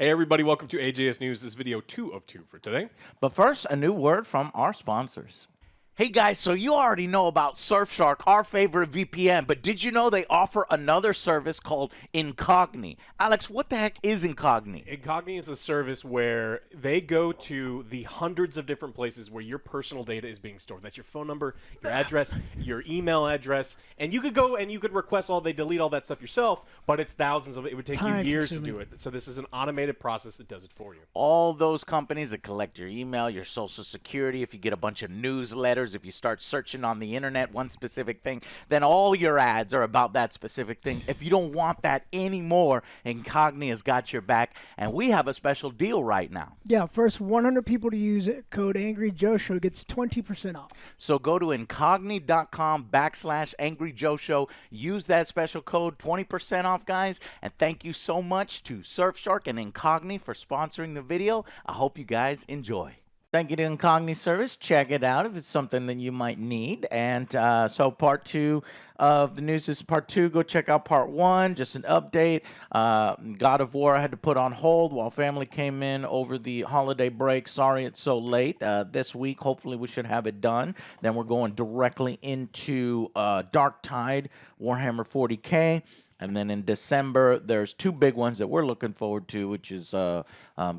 Hey everybody, welcome to AJS News. This is video 2 of 2 for today. But first, a new word from our sponsors. Hey guys, so you already know about Surfshark, our favorite VPN, but did you know they offer another service called Incogni? Alex, what the heck is Incogni? Incogni is a service where they go to the hundreds of different places where your personal data is being stored. That's your phone number, your address, your email address, and you could go and you could request they delete all that stuff yourself, but it's thousands of it. It would take you years to do it. So this is an automated process that does it for you. All those companies that collect your email, your social security, if you get a bunch of newsletters, if you start searching on the internet one specific thing, then all your ads are about that specific thing. If you don't want that anymore, Incogni has got your back, and we have a special deal right now. Yeah, first 100 people to use it, code AngryJoeShow gets 20% off. So go to incogni.com/AngryJoeShow. Use that special code, 20% off, guys. And thank you so much to Surfshark and Incogni for sponsoring the video. I hope you guys enjoy. Thank you to Incogni Service. Check it out if it's something that you might need. And so part 2 of the news is part 2. Go check out part 1, just an update. God of War I had to put on hold while family came in over the holiday break. Sorry it's so late. This week, hopefully we should have it done. Then we're going directly into Dark Tide, Warhammer 40K. And then in December, there's 2 big ones that we're looking forward to, which is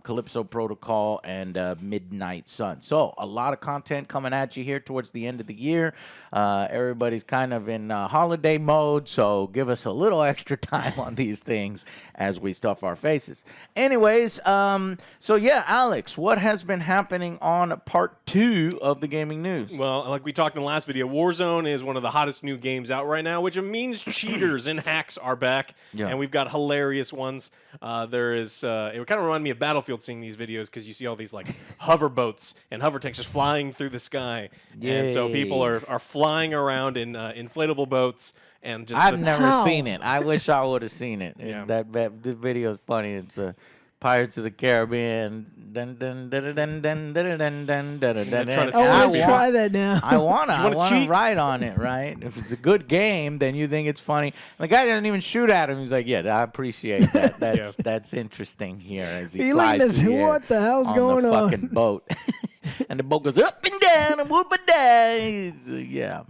Calypso Protocol and Midnight Sun. So a lot of content coming at you here towards the end of the year. Everybody's kind of in holiday mode, so give us a little extra time on these things as we stuff our faces. Anyways, so yeah, Alex, what has been happening on part 2 of the gaming news? Well, like we talked in the last video, Warzone is one of the hottest new games out right now, which means cheaters and hacks are back, and we've got hilarious ones. There is, it would kind of remind me of Battlefield seeing these videos because you see all these like hover boats and hover tanks just flying through the sky, and so people are flying around in inflatable boats. And just I've never seen it. I wish I would have seen it. Yeah. This video is funny. It's Pirates of the Caribbean. Dun, dun, dun, dun, dun, dun, dun, dun, dun, dun, dun. Oh, let's try that now. I wanna ride on it, right? If it's a good game, then you think it's funny. The guy doesn't even shoot at him. He's like, "Yeah, I appreciate that. That's interesting here." As he flies through the air what the hell's going on on? the fucking boat, and the boat goes up and down and whoop and down. Yeah.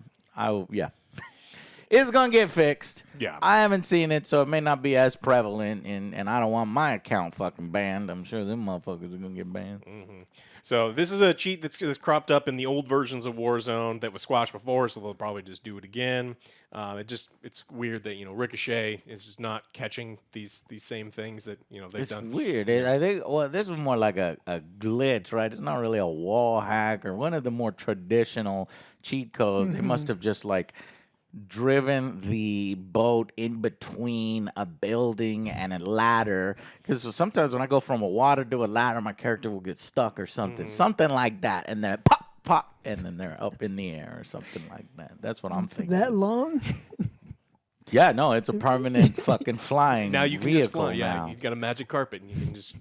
It's going to get fixed. Yeah. I haven't seen it, so it may not be as prevalent, and I don't want my account fucking banned. I'm sure them motherfuckers are going to get banned. Mm-hmm. So this is a cheat that's cropped up in the old versions of Warzone that was squashed before, so they'll probably just do it again. It's weird that, Ricochet is just not catching these same things that, they've done. It's weird. I think this was more like a glitch, right? It's not really a wall hack or one of the more traditional cheat codes. They must have just driven the boat in between a building and a ladder, because sometimes when I go from a water to a ladder, my character will get stuck or something, something like that, and then pop, and then they're up in the air or something like that. That's what I'm thinking. That long? Yeah, no, it's a permanent fucking flying now you can vehicle just fly. now. Yeah, you've got a magic carpet, and you can just,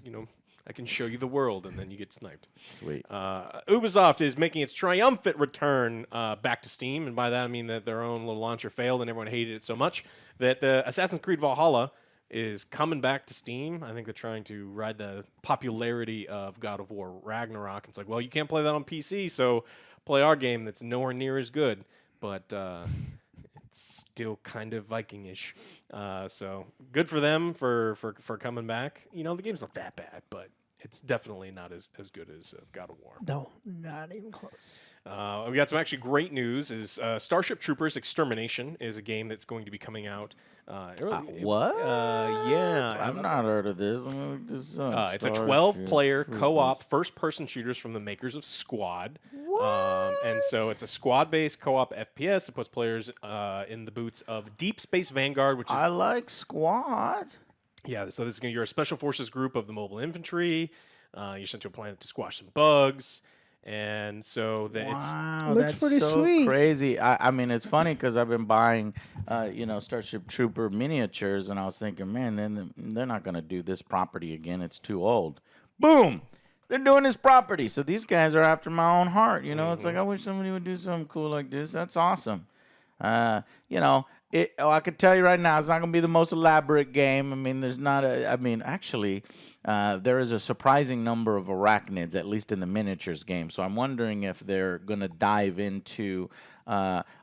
I can show you the world, and then you get sniped. Sweet. Ubisoft is making its triumphant return back to Steam, and by that I mean that their own little launcher failed, and everyone hated it so much that the Assassin's Creed Valhalla is coming back to Steam. I think they're trying to ride the popularity of God of War Ragnarok. It's like, well, you can't play that on PC, so play our game that's nowhere near as good, but it's still kind of Viking-ish. So good for them for coming back. The game's not that bad, but it's definitely not as good as God of War. No, not even close. We got some actually great news. Is Starship Troopers Extermination is a game that's going to be coming out. What? Yeah. I've not heard of this. It's a 12-player co-op first-person shooters from the makers of Squad. And so it's a squad-based co-op FPS that puts players in the boots of Deep Space Vanguard, which is... I like Squad. Yeah, so you're a special forces group of the mobile infantry. You're sent to a planet to squash some bugs. And so looks pretty sweet. Crazy. I mean, it's funny because I've been buying, Starship Trooper miniatures, and I was thinking, man, then they're not going to do this property again. It's too old. Boom. They're doing this property. So these guys are after my own heart. It's like, I wish somebody would do something cool like this. That's awesome. I can tell you right now, it's not going to be the most elaborate game. I mean, there's not a. I mean, actually, there is a surprising number of arachnids, at least in the miniatures game. So I'm wondering if they're going to dive into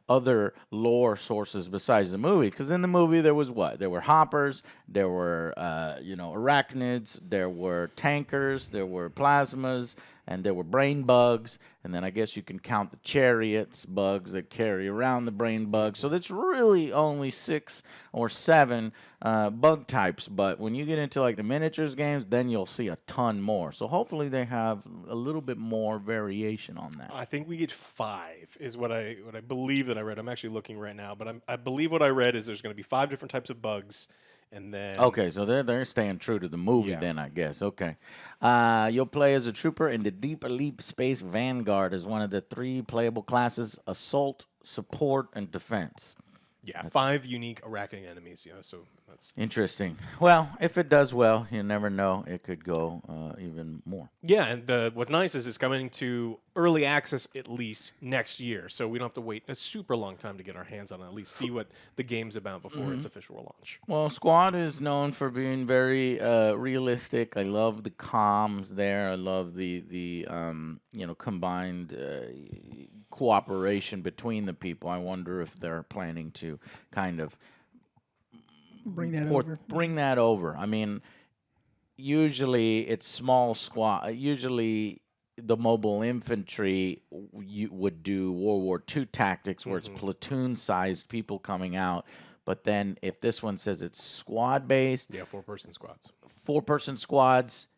other lore sources besides the movie. Because in the movie, there was what? There were hoppers, there were arachnids, there were tankers, there were plasmas, and there were brain bugs. And then I guess you can count the chariots bugs that carry around the brain bugs. So that's really only 6 or 7 bug types. But when you get into like the miniatures games, then you'll see a ton more. So hopefully they have a little bit more variation on that. I think we get 5 is what I believe that I read. I'm actually looking right now, but I believe what I read is there's going to be 5 different types of bugs. And then okay, so they're staying true to the movie then, I guess. Okay. You'll play as a trooper in the Deep Elite Space Vanguard as one of the 3 playable classes: Assault, Support, and Defense. Yeah, 5 unique arachnid enemies. Yeah, so that's interesting. Well, if it does well, you never know. It could go even more. Yeah, and what's nice is it's coming to early access at least next year, so we don't have to wait a super long time to get our hands on it. At least see what the game's about before its official launch. Well, Squad is known for being very realistic. I love the comms there. I love the combined cooperation between the people. I wonder if they're planning to kind of Bring that over. I mean, usually it's small squad. Usually the mobile infantry would do World War II tactics where it's platoon-sized people coming out. But then if this one says it's squad-based. Yeah, 4-person squads. 4-person squads.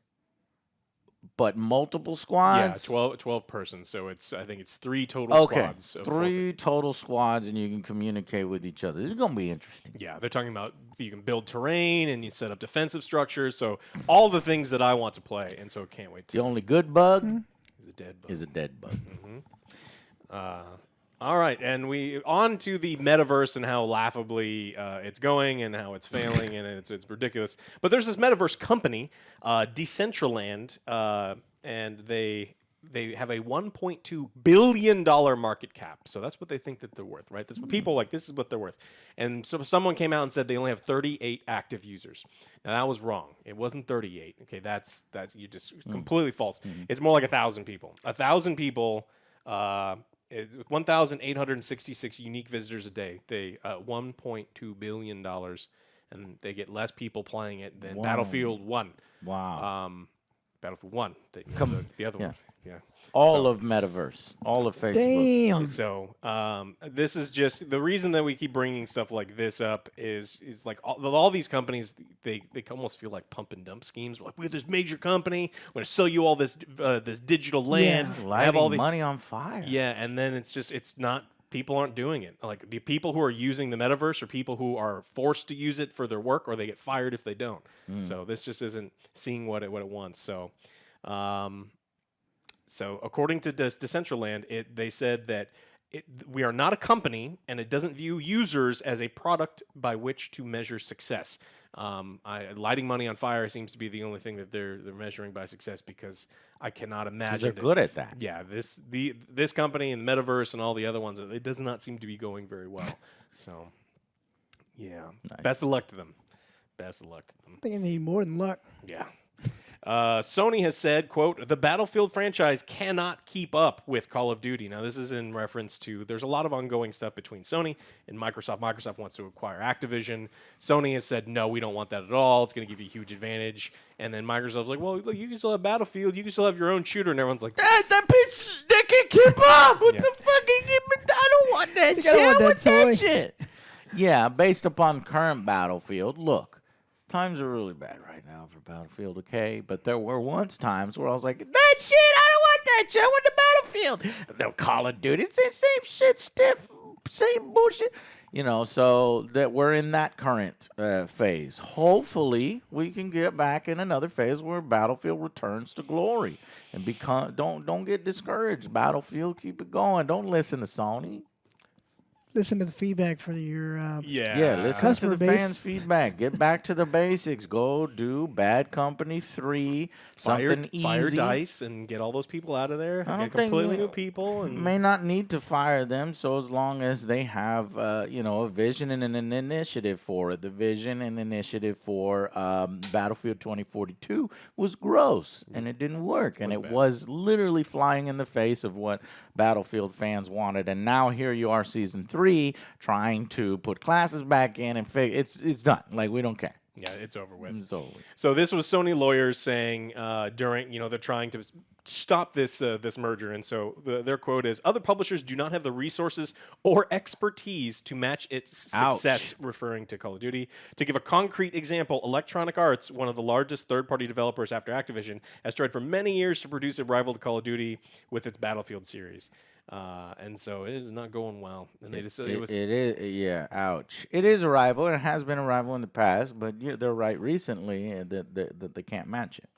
But multiple squads? Yeah, 12 persons. So I think it's 3 total squads. 3 total squads, and you can communicate with each other. This is going to be interesting. Yeah, they're talking about you can build terrain and you set up defensive structures. So all the things that I want to play, and so can't wait to. The only good bug is a dead bug. All right, and we on to the metaverse and how laughably it's going and how it's failing and it's ridiculous. But there's this metaverse company, Decentraland, and they have a $1.2 billion market cap. So that's what they think that they're worth, right? That's what people like. This is what they're worth. And so someone came out and said they only have 38 active users. Now that was wrong. It wasn't 38. Okay, that's you just completely false. It's more like 1,000 people. 1,000 people. 1,866 unique visitors a day. They $1.2 billion, and they get less people playing it than Battlefield 1. Wow. Battlefield 1. The other one. Yeah. All of Metaverse. All of Facebook. Damn. So this is just the reason that we keep bringing stuff like this up is like all these companies, they almost feel like pump and dump schemes. Like, we're this major company, we're going to sell you all this digital land. Lighting have all these money on fire. Yeah, and then it's not. People aren't doing it. Like the people who are using the metaverse are people who are forced to use it for their work, or they get fired if they don't. So this just isn't seeing what it wants. So. So according to Decentraland, they said that we are not a company, and it doesn't view users as a product by which to measure success. Lighting money on fire seems to be the only thing that they're measuring by success, because I cannot imagine they're good at that. Yeah, this company and Metaverse and all the other ones, it does not seem to be going very well. So, yeah, nice. Best of luck to them. Best of luck to them. I think I need more than luck. Yeah. Sony has said, quote, the Battlefield franchise cannot keep up with Call of Duty. Now, this is in reference to, there's a lot of ongoing stuff between Sony and Microsoft. Microsoft wants to acquire Activision. Sony has said, no, we don't want that at all. It's going to give you a huge advantage. And then Microsoft's like, well, look, you can still have Battlefield. You can still have your own shooter. And everyone's like, that piece, they can keep up. What the fucking, I don't want that shit. I want that shit. Yeah, based upon current Battlefield, look. Times are really bad right now for Battlefield, okay? But there were once times where I was like, that shit, I don't want that shit. I want the Battlefield. The Call of Duty, it's the same shit, stiff, same bullshit. So that we're in that current phase. Hopefully, we can get back in another phase where Battlefield returns to glory and don't get discouraged. Battlefield, keep it going. Don't listen to Sony. listen to the feedback for your. Yeah, listen to Customer the base. fans' feedback. Get back to the basics. Go do Bad Company 3, something Fire easy. DICE and get all those people out of there. I don't Get think completely you new people. And may not need to fire them, so as long as they have, a vision and an initiative for it. The vision and initiative for Battlefield 2042 was gross, and it didn't work, and it bad. was literally flying in the face of what Battlefield fans wanted. And now here you are, Season 3, trying to put classes back in and it's done. Like, we don't care. yeah, it's over with. It's over with. So this was Sony lawyers saying during, they're trying to stop this this merger, and so their quote is, "Other publishers do not have the resources or expertise to match its success," referring to Call of Duty. To give a concrete example, Electronic Arts, one of the largest third-party developers after Activision, has tried for many years to produce a rival to Call of Duty with its Battlefield series. And so it is not going well. And they just It is, yeah, ouch. It is a rival. It has been a rival in the past, but they're right recently that they can't match it.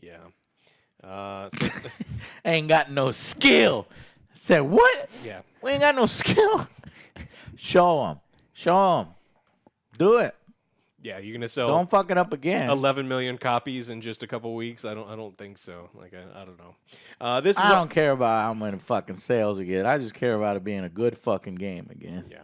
yeah. So Ain't got no skill. Said what? yeah. We ain't got no skill. Show them. Show them. Do it. Yeah, you're gonna sell Don't fuck it up again. 11 million copies in just a couple weeks. I don't think so. Like I don't know. This is I don't care about how many fucking sales again. I just care about it being a good fucking game again. yeah.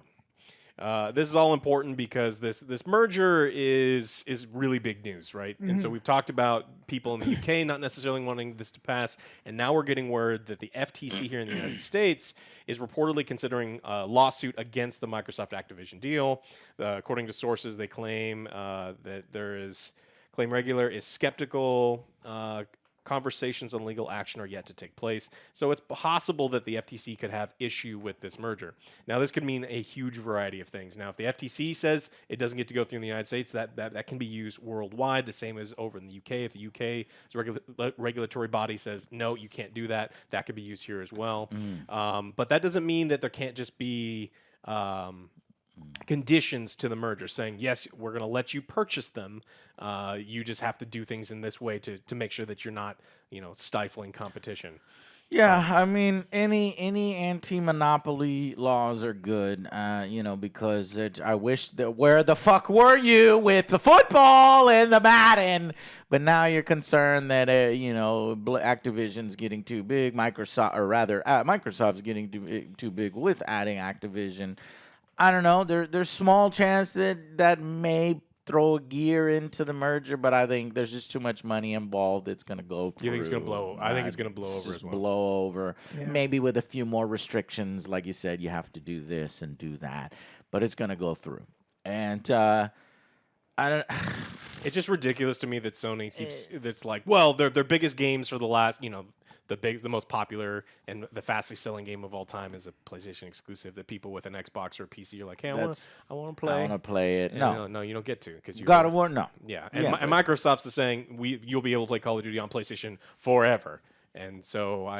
This is all important because this merger is really big news, right? And so we've talked about people in the UK not necessarily wanting this to pass, and now we're getting word that the FTC here in the United States is reportedly considering a lawsuit against the Microsoft Activision deal. According to sources, they claim that Claim Regular is skeptical. Conversations on legal action are yet to take place. So it's possible that the FTC could have issue with this merger. Now, this could mean a huge variety of things. Now, if the FTC says it doesn't get to go through in the United States, that can be used worldwide, the same as over in the UK. If the UK's regulatory body says, no, you can't do that, that could be used here as well. But that doesn't mean that there can't just be conditions to the merger saying, yes, we're going to let you purchase them. You just have to do things in this way to make sure that you're not, stifling competition. Yeah, I mean, any anti-monopoly laws are good, because I wish that where the fuck were you with the football and the Madden? But now you're concerned that Activision's getting too big, Microsoft's getting too big with adding Activision. I don't know. There's small chance that may throw a gear into the merger, but I think there's just too much money involved. It's going to go through. You think it's going to blow? I think it's going to blow over as well. Blow over. Yeah. Maybe with a few more restrictions, like you said, you have to do this and do that, but it's going to go through. And I don't. It's just ridiculous to me that Sony keeps. It's like, well, their biggest games for the last, the most popular and the fastest selling game of all time is a PlayStation exclusive that people with an Xbox or a PC are like, hey, I want to play. I want to play it. No, you don't get to because you God of War. No. Yeah, and Microsoft's is saying you'll be able to play Call of Duty on PlayStation forever. And so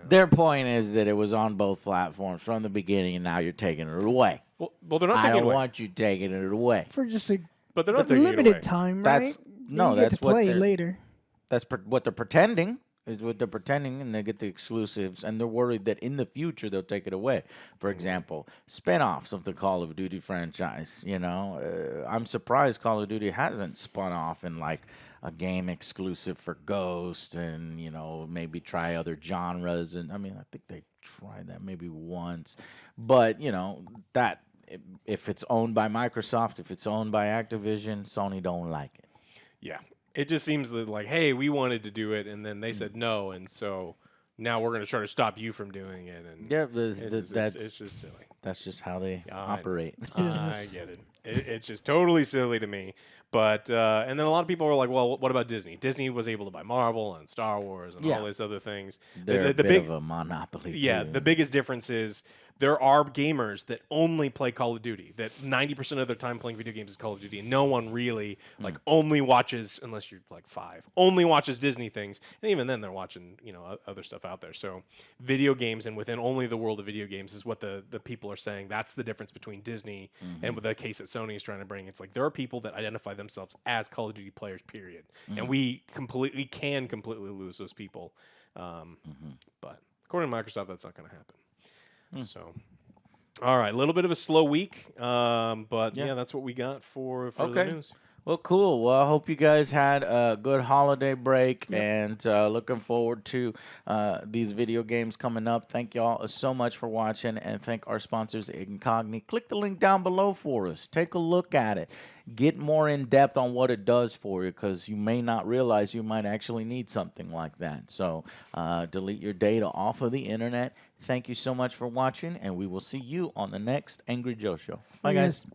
their point is that it was on both platforms from the beginning, and now you're taking it away. Well, they're not taking it away. I don't want you taking it away For just a But they're not taking it away. limited time, right? That's You no, get that's to what play they're- later. That's what they're pretending. Is what they're pretending, and they get the exclusives, and they're worried that in the future they'll take it away. For example, spin-offs of the Call of Duty franchise. I'm surprised Call of Duty hasn't spun off in like a game exclusive for Ghost, and maybe try other genres. And I mean, I think they tried that maybe once, but that if it's owned by Microsoft, if it's owned by Activision, Sony don't like it. Yeah. It just seems like, hey, we wanted to do it, and then they said no, and so now we're going to try to stop you from doing it. And Yeah, it's just silly. That's just how they operate. I get it. It's just totally silly to me. But and then a lot of people were like, well, what about Disney? Disney was able to buy Marvel and Star Wars and all these other things. They're the a bit of a monopoly. Yeah, too. the biggest difference is there are gamers that only play Call of Duty, that 90% of their time playing video games is Call of Duty, and no one really only watches, unless you're like 5, only watches Disney things, and even then they're watching other stuff out there. So video games, and within only the world of video games, is what the people are saying. That's the difference between Disney and with the case that Sony is trying to bring. It's like there are people that identify themselves as Call of Duty players, period, and we can completely lose those people. But according to Microsoft, that's not going to happen. So, All right, a little bit of a slow week, but Yeah. yeah, that's what we got for the Okay. news. Well, cool. Well, I hope you guys had a good holiday break, Yep. and looking forward to these video games coming up. Thank y'all so much for watching, and thank our sponsors, Incogni. Click the link down below for us. Take a look at it. Get more in depth on what it does for you, because you may not realize you might actually need something like that. So delete your data off of the internet. Thank you so much for watching, and we will see you on the next Angry Joe Show. Bye, Bye, guys. guys.